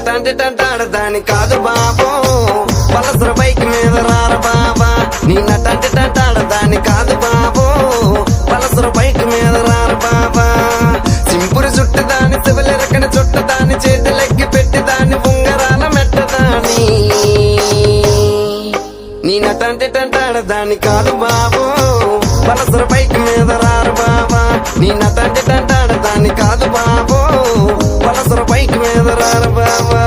నటంటే తంటాడదాని కాదు బాబో పలసర బైక్ మీద రార బాబా నీ నటంటే తంటాడదాని కాదు బాబో పలసర బైక్ మీద రార బాబా సింపురు చుట్టదాని శివలిరకని చుట్టదాని చేతులెక్కి పెట్టిదాని ఉంగరాల మెట్టదాని నీ నటంటే తంటాడదాని కాదు బాబో పలసర బైక్ మీద రార బాబా నీ నటంటే తంటాడదాని కాదు బాబో పలసర బైక్ మీద రార బాబా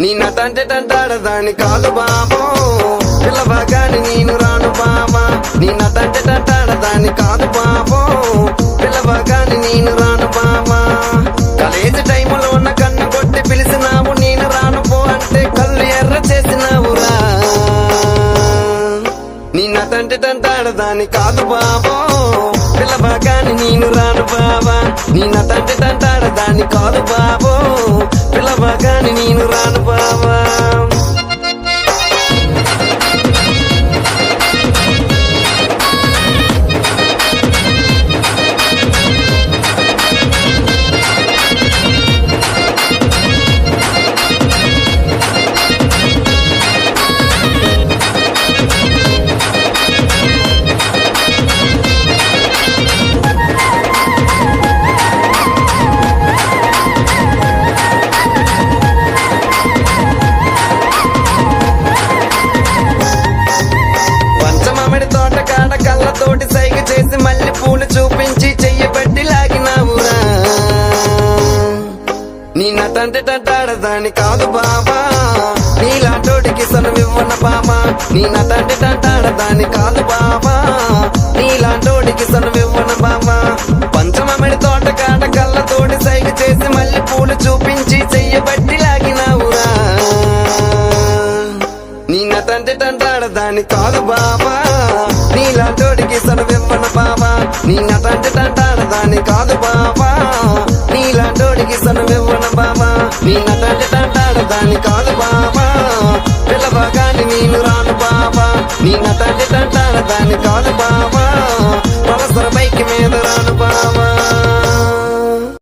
నీ నటంటే తంటాడదాని కాదు బాబో పిల్లవగాని నేను రాను బాబా నీ నటంటే తంటాడదాని కాదు బాబో పిల్లవగాని నేను రాను బాబా కాలేజీ టైములో ఉన్న కన్ను కొట్టి పిలిచినావు నేను రాను పో అంటే కళ్ళు ఎర్ర చేసినావురా నీ నటంటే తంటాడదాని కాదు బాబో పిల్లవగాని నేను రాను బాబా నీ నటంటే తంటాడదాని కాదు బాబో పిల్లవగాని నేను రాను బాబా కళ్ళతోటి సైగ చేసి మళ్ళీ పూలు చూపించి చెయ్యబట్టి లాగినావురా నీ నటంటే తంటాడదాని కాదు బాబా నీలాంటోడికి సనువివ్వన బాబా నీ నటంటే తంటాడదాని కాదు బాబా నీలాంటోడికి సనువివ్వన బాబా పంచమమిడి తోటకాడ కళ్ళతోటి సైగ చేసి మళ్ళీ పూలు చూపించి చెయ్యబట్టి లాగినావురా నీ నటంటే తంటాడదాని కాదు బాబా నీలాంటోడికి సనువివ్వన బాబా నీ నటంటే తంటాడదాని కాదు బాబా నీలాంటోడికి సనువివ్వన బాబా నీ నటంటే తంటాడదాని కాదు బాబా పిల్లవగాని నేను రాను బాబా నీ నటంటే తంటాడదాని కాదు బాబా